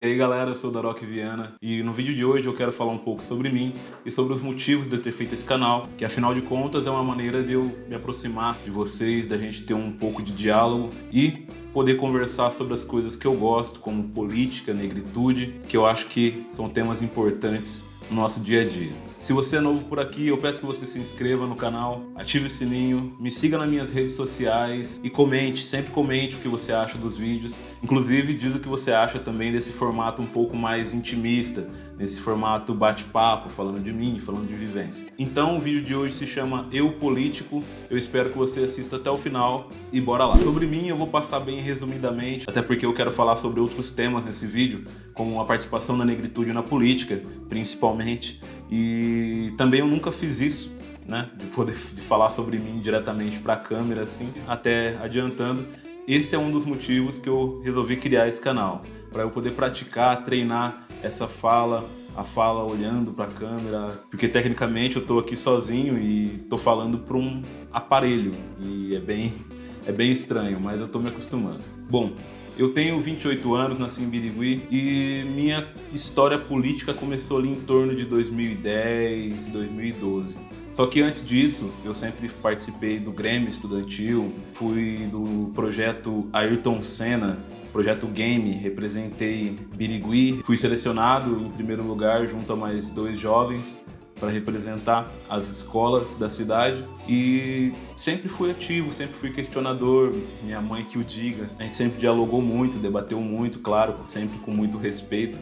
E aí galera, eu sou o Daroque Viana e no vídeo de hoje eu quero falar um pouco sobre mim e sobre os motivos de eu ter feito esse canal, que afinal de contas é uma maneira de eu me aproximar de vocês, da gente ter um pouco de diálogo e poder conversar sobre as coisas que eu gosto, como política, negritude, que eu acho que são temas importantes no nosso dia a dia. Se você é novo por aqui, eu peço que você se inscreva no canal, ative o sininho, me siga nas minhas redes sociais e comente, sempre comente o que você acha dos vídeos. Inclusive, diz o que você acha também desse formato um pouco mais intimista, nesse formato bate-papo, falando de mim, falando de vivência. Então, o vídeo de hoje se chama Eu Político. Eu espero que você assista até o final e bora lá. Sobre mim, eu vou passar bem resumidamente, até porque eu quero falar sobre outros temas nesse vídeo, como a participação da negritude na política, principalmente. E também eu nunca fiz isso, né, de falar sobre mim diretamente para a câmera, assim. Até adiantando, esse é um dos motivos que eu resolvi criar esse canal, para eu poder praticar, treinar essa fala, a fala olhando para a câmera, porque tecnicamente eu estou aqui sozinho e estou falando para um aparelho e é bem estranho, mas eu estou me acostumando. Bom, eu tenho 28 anos, nasci em Birigui e minha história política começou ali em torno de 2010, 2012. Só que antes disso, eu sempre participei do Grêmio Estudantil, fui do projeto Ayrton Senna, projeto Game, representei Birigui, fui selecionado em primeiro lugar junto a mais dois jovens para representar as escolas da cidade e sempre fui ativo, sempre fui questionador, minha mãe que o diga. A gente sempre dialogou muito, debateu muito, claro, sempre com muito respeito,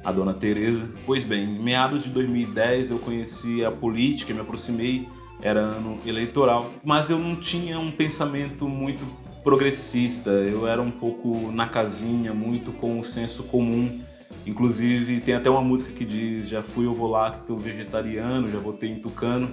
a dona Teresa. Pois bem, em meados de 2010 eu conheci a política, me aproximei, era ano eleitoral, mas eu não tinha um pensamento muito progressista, eu era um pouco na casinha, muito com o senso comum. Inclusive tem até uma música que diz: já fui ovo-lacto vegetariano, já votei em tucano,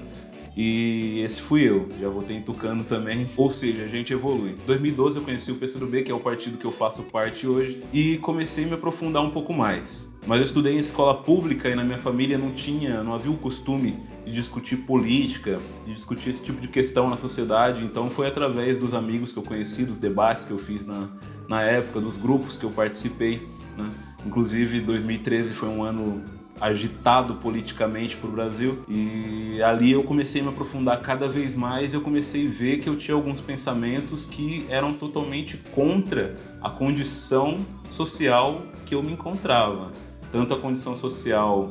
e esse fui eu, já votei em tucano também, ou seja, a gente evolui. Em 2012 eu conheci o PCdoB, que é o partido que eu faço parte hoje, e comecei a me aprofundar um pouco mais. Mas eu estudei em escola pública e na minha família não havia o costume de discutir política, de discutir esse tipo de questão na sociedade, então foi através dos amigos que eu conheci, dos debates que eu fiz na época, dos grupos que eu participei, né? Inclusive 2013 foi um ano agitado politicamente para o Brasil e ali eu comecei a me aprofundar cada vez mais. Eu comecei a ver que eu tinha alguns pensamentos que eram totalmente contra a condição social que eu me encontrava, tanto a condição social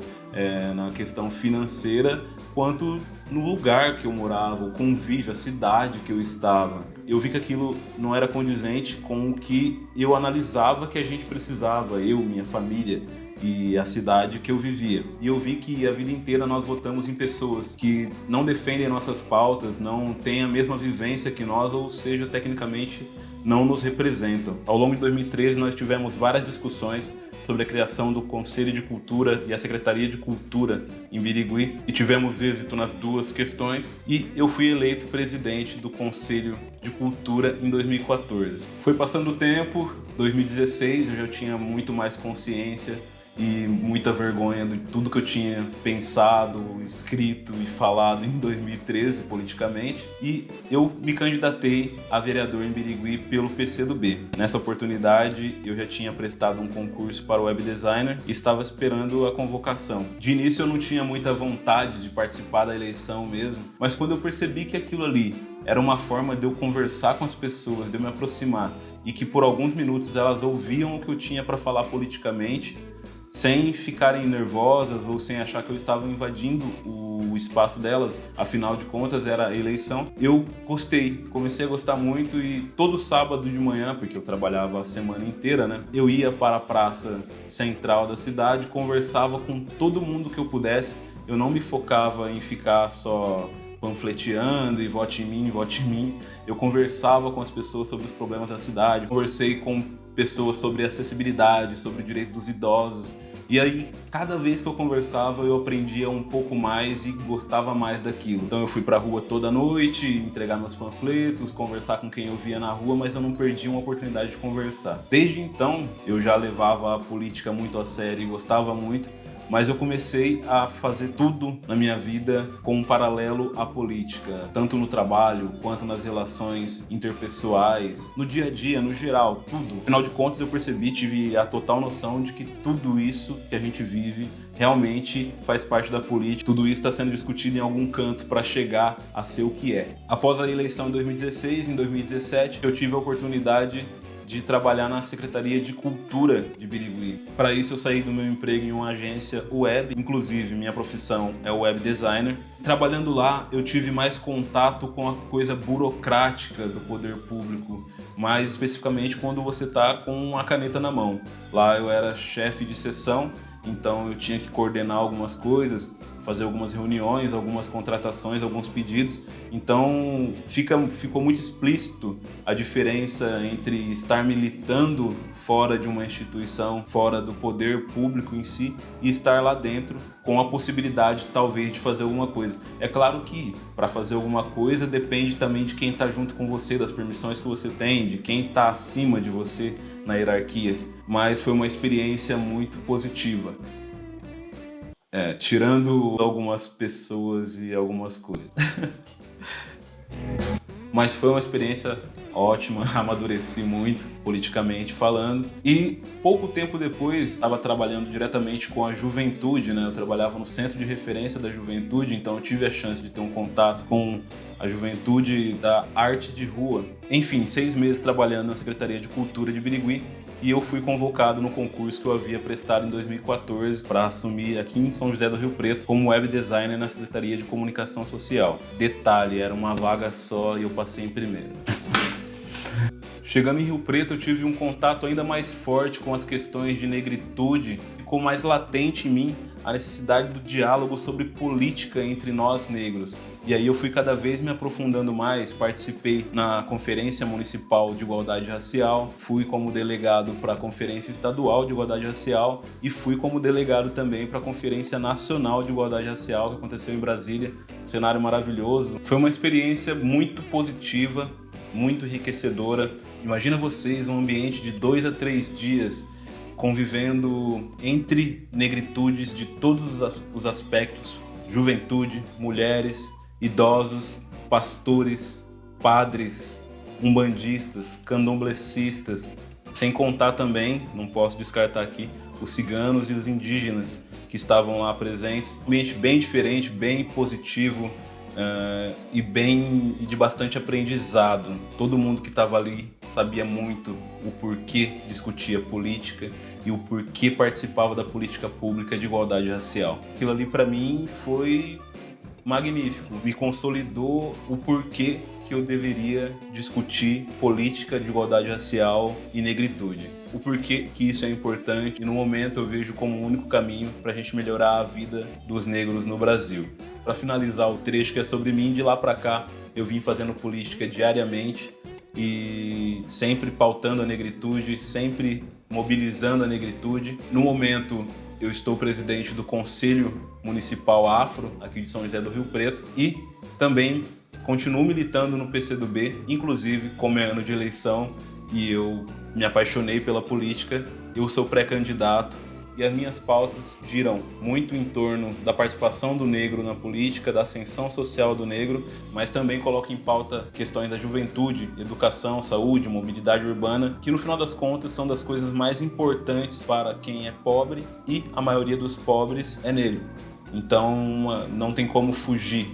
na questão financeira, quanto no lugar que eu morava, o convívio, a cidade que eu estava. Eu vi que aquilo não era condizente com o que eu analisava que a gente precisava, eu, minha família e a cidade que eu vivia. E eu vi que a vida inteira nós votamos em pessoas que não defendem nossas pautas, não têm a mesma vivência que nós, ou seja, tecnicamente não nos representam. Ao longo de 2013 nós tivemos várias discussões sobre a criação do Conselho de Cultura e a Secretaria de Cultura em Birigui e tivemos êxito nas duas questões e eu fui eleito presidente do Conselho de Cultura em 2014. Foi passando o tempo, 2016 eu já tinha muito mais consciência e muita vergonha de tudo que eu tinha pensado, escrito e falado em 2013 politicamente, e eu me candidatei a vereador em Birigui pelo PCdoB. Nessa oportunidade eu já tinha prestado um concurso para web designer e estava esperando a convocação. De início eu não tinha muita vontade de participar da eleição mesmo, mas quando eu percebi que aquilo ali era uma forma de eu conversar com as pessoas, de eu me aproximar, e que por alguns minutos elas ouviam o que eu tinha para falar politicamente, sem ficarem nervosas ou sem achar que eu estava invadindo o espaço delas, afinal de contas era a eleição. Eu gostei, comecei a gostar muito e todo sábado de manhã, porque eu trabalhava a semana inteira, né? Eu ia para a praça central da cidade, conversava com todo mundo que eu pudesse, eu não me focava em ficar só panfleteando e vote em mim, vote em mim. Eu conversava com as pessoas sobre os problemas da cidade, conversei com pessoas sobre acessibilidade, sobre o direito dos idosos. E aí, cada vez que eu conversava, eu aprendia um pouco mais e gostava mais daquilo. Então eu fui pra rua toda noite, entregar meus panfletos, conversar com quem eu via na rua, mas eu não perdia uma oportunidade de conversar. Desde então, eu já levava a política muito a sério e gostava muito, mas eu comecei a fazer tudo na minha vida com um paralelo à política, tanto no trabalho quanto nas relações interpessoais, no dia a dia, no geral, tudo. Afinal de contas, eu percebi, tive a total noção de que tudo isso que a gente vive realmente faz parte da política. Tudo isso está sendo discutido em algum canto para chegar a ser o que é. Após a eleição em 2016, em 2017, eu tive a oportunidade de trabalhar na Secretaria de Cultura de Birigui. Para isso eu saí do meu emprego em uma agência web, inclusive minha profissão é web designer. Trabalhando lá eu tive mais contato com a coisa burocrática do poder público, mais especificamente quando você está com a caneta na mão. Lá eu era chefe de seção, então eu tinha que coordenar algumas coisas, fazer algumas reuniões, algumas contratações, alguns pedidos. Então ficou muito explícito a diferença entre estar militando fora de uma instituição, fora do poder público em si, e estar lá dentro com a possibilidade talvez de fazer alguma coisa. É claro que para fazer alguma coisa depende também de quem está junto com você, das permissões que você tem, de quem está acima de você na hierarquia, mas foi uma experiência muito positiva. Tirando algumas pessoas e algumas coisas. Mas foi uma experiência ótima, amadureci muito, politicamente falando. E pouco tempo depois, estava trabalhando diretamente com a juventude, né? Eu trabalhava no Centro de Referência da Juventude, então eu tive a chance de ter um contato com a juventude da arte de rua. Enfim, 6 meses trabalhando na Secretaria de Cultura de Birigui, e eu fui convocado no concurso que eu havia prestado em 2014 para assumir aqui em São José do Rio Preto como web designer na Secretaria de Comunicação Social. Detalhe, era uma vaga só e eu passei em primeiro. Chegando em Rio Preto, eu tive um contato ainda mais forte com as questões de negritude. Ficou mais latente em mim a necessidade do diálogo sobre política entre nós negros. E aí eu fui cada vez me aprofundando mais, participei na Conferência Municipal de Igualdade Racial, fui como delegado para a Conferência Estadual de Igualdade Racial e fui como delegado também para a Conferência Nacional de Igualdade Racial, que aconteceu em Brasília. Um cenário maravilhoso. Foi uma experiência muito positiva, muito enriquecedora. Imagina vocês um ambiente de 2 a 3 dias convivendo entre negritudes de todos os aspectos, juventude, mulheres, idosos, pastores, padres, umbandistas, candomblecistas, sem contar também, não posso descartar aqui, os ciganos e os indígenas que estavam lá presentes. Um ambiente bem diferente, bem positivo, e de bastante aprendizado. Todo mundo que estava ali sabia muito o porquê discutia política e o porquê participava da política pública de igualdade racial. Aquilo ali para mim foi magnífico, me consolidou o porquê que eu deveria discutir política de igualdade racial e negritude. O porquê que isso é importante e no momento eu vejo como o único caminho para a gente melhorar a vida dos negros no Brasil. Para finalizar o trecho que é sobre mim, de lá para cá eu vim fazendo política diariamente e sempre pautando a negritude, sempre mobilizando a negritude. No momento eu estou presidente do Conselho Municipal Afro, aqui de São José do Rio Preto, e também continuo militando no PCdoB, inclusive como é ano de eleição e eu me apaixonei pela política, eu sou pré-candidato e as minhas pautas giram muito em torno da participação do negro na política, da ascensão social do negro, mas também coloco em pauta questões da juventude, educação, saúde, mobilidade urbana, que no final das contas são das coisas mais importantes para quem é pobre e a maioria dos pobres é negro. Então não tem como fugir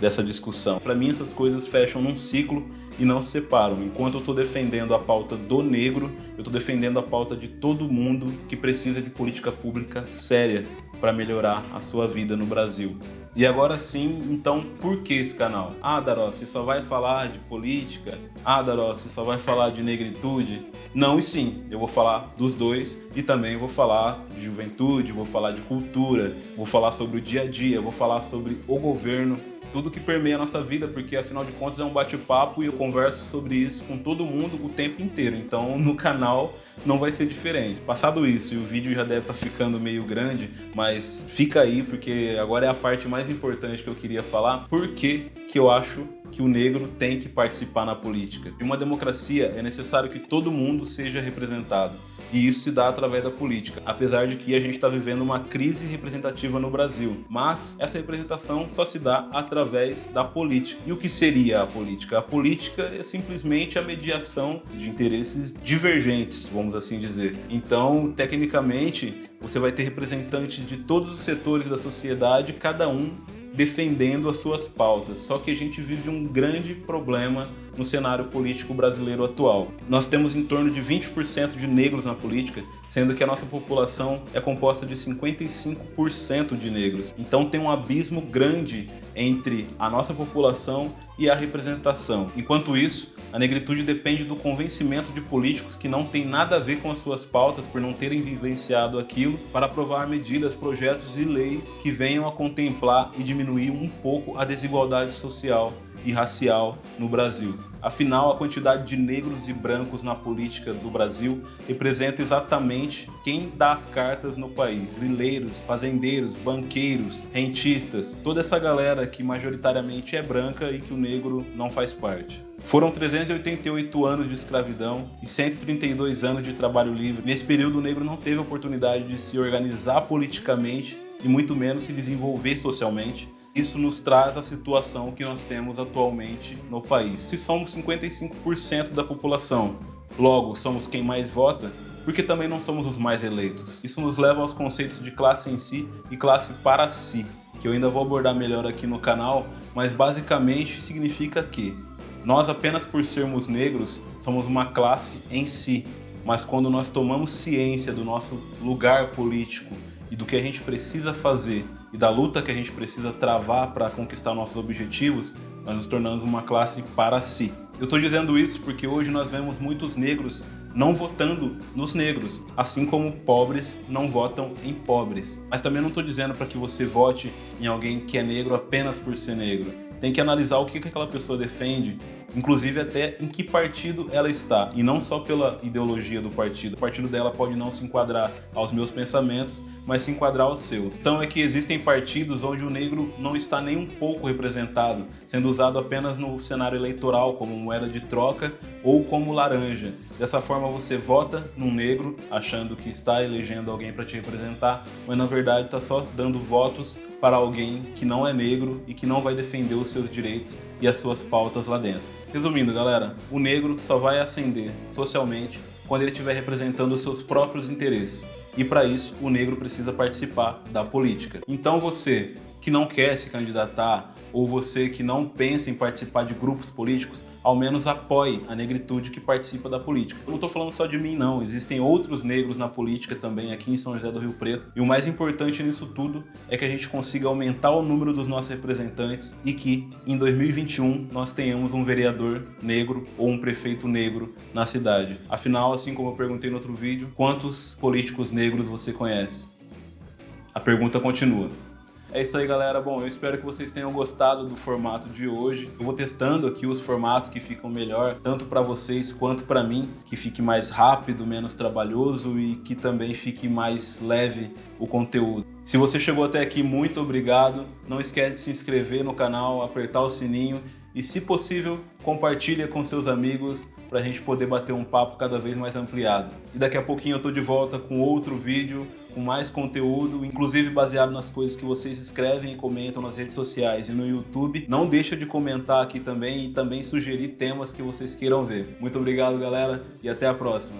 dessa discussão. Para mim essas coisas fecham num ciclo e não se separam. Enquanto eu estou defendendo a pauta do negro, eu estou defendendo a pauta de todo mundo que precisa de política pública séria para melhorar a sua vida no Brasil. E agora sim, então, por que esse canal? Ah, Daroc, você só vai falar de política? Ah, Daroc, você só vai falar de negritude? Não e sim, eu vou falar dos dois e também vou falar de juventude, vou falar de cultura, vou falar sobre o dia a dia, vou falar sobre o governo, tudo que permeia a nossa vida, porque afinal de contas é um bate-papo e eu converso sobre isso com todo mundo o tempo inteiro. Então no canal não vai ser diferente. Passado isso, e o vídeo já deve estar ficando meio grande, mas fica aí porque agora é a parte mais importante que eu queria falar. Por que eu acho que o negro tem que participar na política? Em uma democracia é necessário que todo mundo seja representado. E isso se dá através da política, apesar de que a gente está vivendo uma crise representativa no Brasil. Mas essa representação só se dá através da política. E o que seria a política? A política é simplesmente a mediação de interesses divergentes, vamos assim dizer. Então, tecnicamente, você vai ter representantes de todos os setores da sociedade, cada um defendendo as suas pautas. Só que a gente vive um grande problema no cenário político brasileiro atual. Nós temos em torno de 20% de negros na política, sendo que a nossa população é composta de 55% de negros. Então tem um abismo grande entre a nossa população e a representação. Enquanto isso, a negritude depende do convencimento de políticos que não têm nada a ver com as suas pautas por não terem vivenciado aquilo para aprovar medidas, projetos e leis que venham a contemplar e diminuir um pouco a desigualdade social e racial no Brasil. Afinal, a quantidade de negros e brancos na política do Brasil representa exatamente quem dá as cartas no país. Grileiros, fazendeiros, banqueiros, rentistas, toda essa galera que majoritariamente é branca e que o negro não faz parte. Foram 388 anos de escravidão e 132 anos de trabalho livre. Nesse período, o negro não teve a oportunidade de se organizar politicamente e muito menos se desenvolver socialmente. Isso nos traz a situação que nós temos atualmente no país. Se somos 55% da população, logo somos quem mais vota, porque também não somos os mais eleitos. Isso nos leva aos conceitos de classe em si e classe para si, que eu ainda vou abordar melhor aqui no canal, mas basicamente significa que nós, apenas por sermos negros, somos uma classe em si, mas quando nós tomamos ciência do nosso lugar político e do que a gente precisa fazer e da luta que a gente precisa travar para conquistar nossos objetivos, nós nos tornamos uma classe para si. Eu estou dizendo isso porque hoje nós vemos muitos negros não votando nos negros, assim como pobres não votam em pobres. Mas também não estou dizendo para que você vote em alguém que é negro apenas por ser negro. Tem que analisar o que aquela pessoa defende, inclusive até em que partido ela está, e não só pela ideologia do partido. O partido dela pode não se enquadrar aos meus pensamentos, mas se enquadrar ao seu. Então é que existem partidos onde o negro não está nem um pouco representado, sendo usado apenas no cenário eleitoral como moeda de troca ou como laranja. Dessa forma você vota num negro achando que está elegendo alguém para te representar, mas na verdade está só dando votos para alguém que não é negro e que não vai defender os seus direitos e as suas pautas lá dentro. Resumindo, galera, o negro só vai ascender socialmente quando ele estiver representando os seus próprios interesses. E para isso, o negro precisa participar da política. Então você que não quer se candidatar ou você que não pensa em participar de grupos políticos, ao menos apoie a negritude que participa da política. Eu não estou falando só de mim, não. Existem outros negros na política também aqui em São José do Rio Preto. E o mais importante nisso tudo é que a gente consiga aumentar o número dos nossos representantes e que em 2021 nós tenhamos um vereador negro ou um prefeito negro na cidade. Afinal, assim como eu perguntei no outro vídeo, quantos políticos negros você conhece? A pergunta continua. É isso aí, galera. Bom, eu espero que vocês tenham gostado do formato de hoje. Eu vou testando aqui os formatos que ficam melhor, tanto para vocês quanto para mim, que fique mais rápido, menos trabalhoso e que também fique mais leve o conteúdo. Se você chegou até aqui, muito obrigado. Não esquece de se inscrever no canal, apertar o sininho e, se possível, compartilha com seus amigos para a gente poder bater um papo cada vez mais ampliado. E daqui a pouquinho eu tô de volta com outro vídeo, com mais conteúdo, inclusive baseado nas coisas que vocês escrevem e comentam nas redes sociais e no YouTube. Não deixa de comentar aqui também e também sugerir temas que vocês queiram ver. Muito obrigado, galera, e até a próxima.